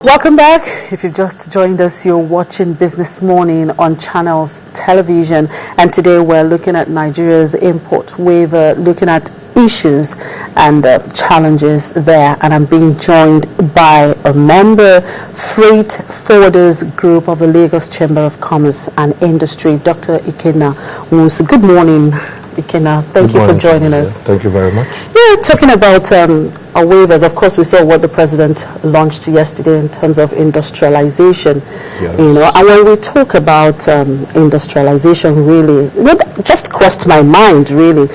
Welcome back. If you've just joined us, you're watching Business Morning on Channels Television, and today we're looking at Nigeria's import waiver, looking at issues and challenges there, and I'm being joined by a member, Freight Forwarders Group of the Lagos Chamber of Commerce and Industry, Dr. Ikenna Nwosu. Good morning, Ikenna. Thank you for joining us. Thank you very much. Yeah, talking about our waivers, of course, we saw what the president launched yesterday in terms of industrialization. Yes. You know, and when we talk about industrialization, really, that just crossed my mind, really.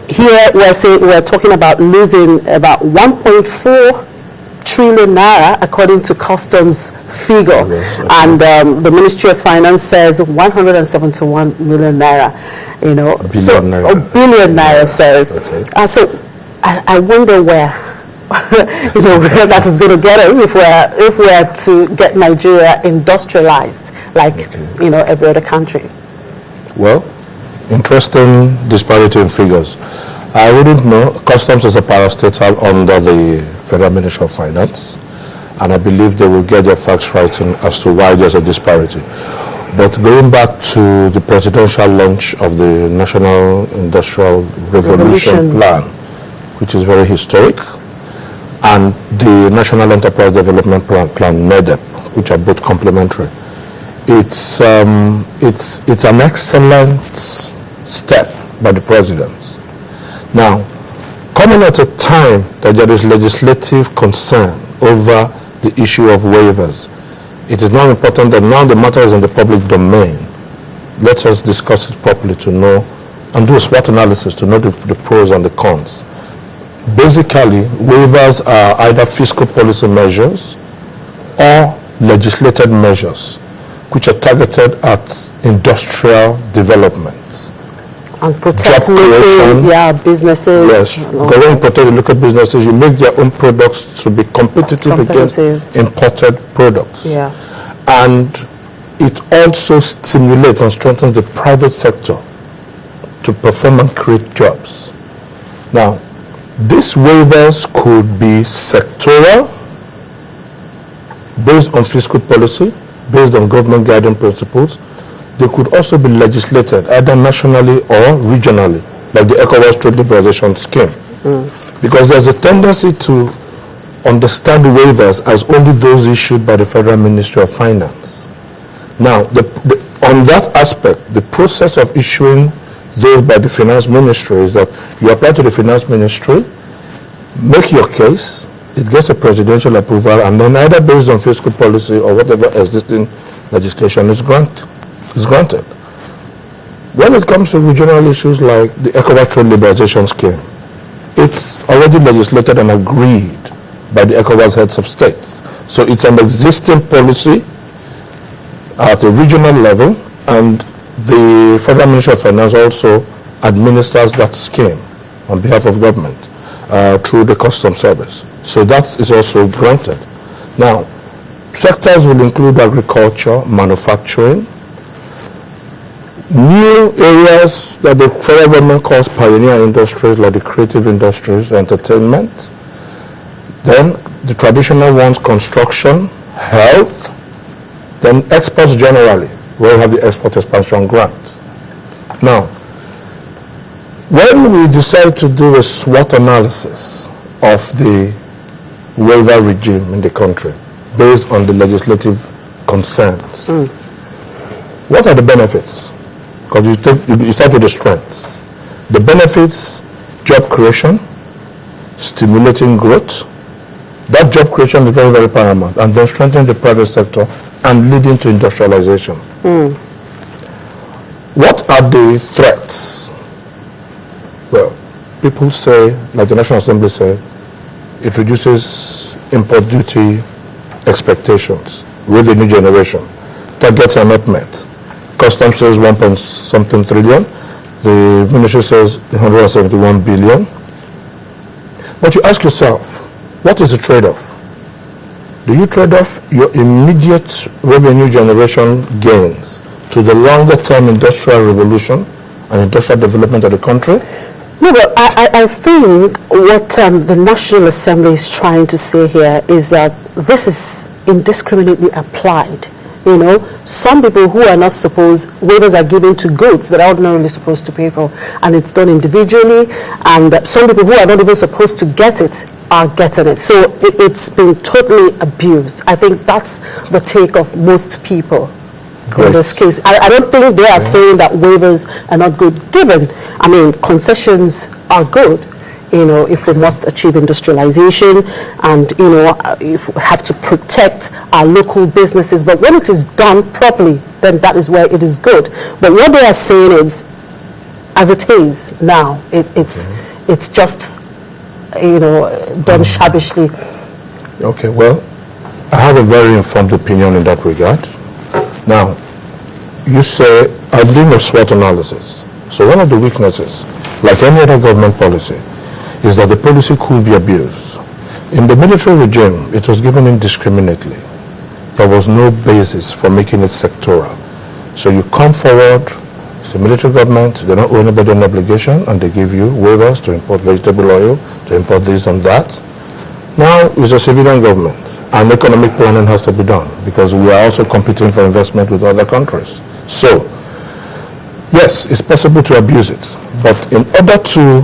Here we're talking about losing about 1.4 trillion naira according to customs figure, and the Ministry of Finance says 171 million naira. You know, billion naira. Sorry. Okay. So I wonder where where that is going to get us if we're to get Nigeria industrialized like every other country. Well, interesting disparity in figures. I wouldn't know. Customs is a parastatal under the Federal Ministry of Finance, and I believe they will get their facts right as to why there's a disparity. But going back to the presidential launch of the National Industrial Revolution Plan, which is very historic, and the National Enterprise Development Plan, NEDEP, which are both complementary, it's an excellent step by the president. Now, coming at a time that there is legislative concern over the issue of waivers, it is now important that now the matter is in the public domain. Let us discuss it properly to know and do a SWOT analysis to know the pros and the cons. Basically, waivers are either fiscal policy measures or legislated measures which are targeted at industrial development. And protect local businesses. Yes, go and protect local businesses. You make their own products to be competitive against imported products. Yeah. And it also stimulates and strengthens the private sector to perform and create jobs. Now, these waivers could be sectoral, based on fiscal policy, based on government guiding principles. They could also be legislated either nationally or regionally, like the ECOWAS Trade Liberalization Scheme. Because there's a tendency to understand waivers as only those issued by the Federal Ministry of Finance. Now, on that aspect, the process of issuing those by the Finance Ministry is that you apply to the Finance Ministry, make your case, it gets a presidential approval, and then either based on fiscal policy or whatever existing legislation is granted. When it comes to regional issues like the ECOWAS Trade Liberalization Scheme, it's already legislated and agreed by the ECOWAS heads of states. So it's an existing policy at a regional level, and the Federal Ministry of Finance also administers that scheme on behalf of government through the Customs Service. So that is also granted. Now, sectors will include agriculture, manufacturing, new areas that the federal government calls pioneer industries, like the creative industries, entertainment. Then the traditional ones, construction, health, then exports generally, where we have the export expansion grant. Now, when we decide to do a SWOT analysis of the waiver regime in the country, based on the legislative concerns, what are the benefits? Because you start with the strengths. The benefits: job creation, stimulating growth. That job creation is very, very paramount, and then strengthening the private sector and leading to industrialization. What are the threats? Well, people say, like the National Assembly said, it reduces import duty expectations, revenue generation. Targets are not met. Customs says 1.something trillion. The ministry says 171 billion. But you ask yourself, what is the trade-off? Do you trade off your immediate revenue generation gains to the longer-term industrial revolution and industrial development of the country? No, but I think what the National Assembly is trying to say here is that this is indiscriminately applied. You know, some people who are not supposed, waivers are given to goods that are ordinarily supposed to pay for, and it's done individually, and some people who are not even supposed to get it are getting it. So it's been totally abused. I think that's the take of most people. Great. In this case. I don't think they are saying that waivers are not good, given, I mean, concessions are good, you know, if we must achieve industrialization and, you know, if we have to protect our local businesses. But when it is done properly, then that is where it is good. But what they are saying is, as it is now, it's just, you know, done shabbishly. Okay, well, I have a very informed opinion in that regard. Now, you say, I'm doing a SWOT analysis. So one of the weaknesses, like any other government policy, is that the policy could be abused. In the military regime, it was given indiscriminately. There was no basis for making it sectoral. So you come forward, it's the military government, they don't owe anybody an obligation, and they give you waivers to import vegetable oil, to import this and that. Now it's a civilian government, and economic planning has to be done, because we are also competing for investment with other countries. So, yes, it's possible to abuse it, but in order to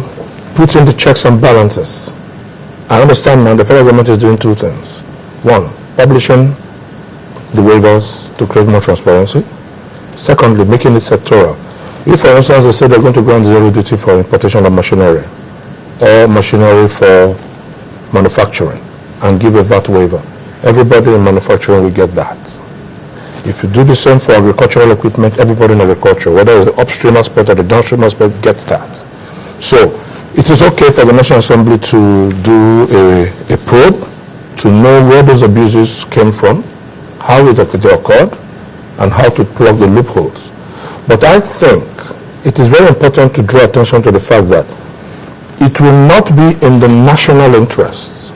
put in the checks and balances, I understand now the federal government is doing two things. One, publishing the waivers to create more transparency. Secondly, making it sectoral. If, for instance, they say they're going to grant zero duty for importation of machinery or machinery for manufacturing and give a VAT waiver, everybody in manufacturing will get that. If you do the same for agricultural equipment, everybody in agriculture, whether it's the upstream aspect or the downstream aspect, gets that. So it is okay for the National Assembly to do a probe to know where those abuses came from, how it occurred, and how to plug the loopholes. But I think it is very important to draw attention to the fact that it will not be in the national interest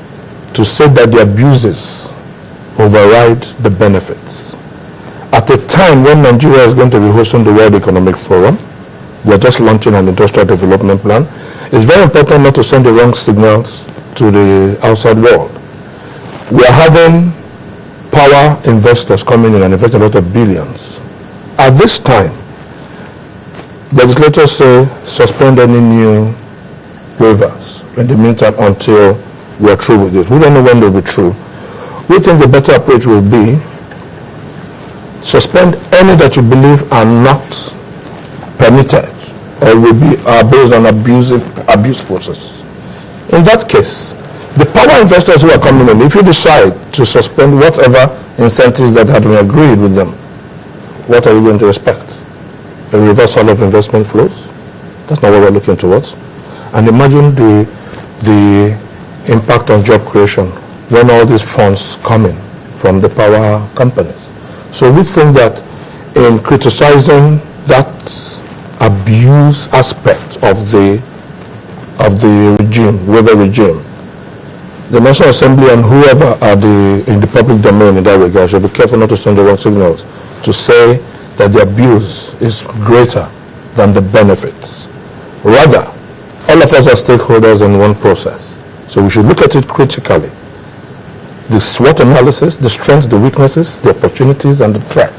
to say that the abuses override the benefits. At a time when Nigeria is going to be hosting the World Economic Forum, we are just launching an industrial development plan, it's very important not to send the wrong signals to the outside world. We are having power investors coming in and investing a lot of billions. At this time, legislators say suspend any new waivers in the meantime until we are through with it. We don't know when they'll be through. We think the better approach will be suspend any that you believe are not permitted or will be based on abuse process. In that case, the power investors who are coming in, if you decide to suspend whatever incentives that had been agreed with them, what are you going to expect? A reversal of investment flows? That's not what we're looking towards. And imagine the impact on job creation when all these funds come in from the power companies. So we think that in criticizing that abuse aspect of the regime, waiver regime, the National Assembly and whoever are in the public domain in that regard should be careful not to send the wrong signals to say that the abuse is greater than the benefits. Rather, all of us are stakeholders in one process. So we should look at it critically. The SWOT analysis, the strengths, the weaknesses, the opportunities, and the threats.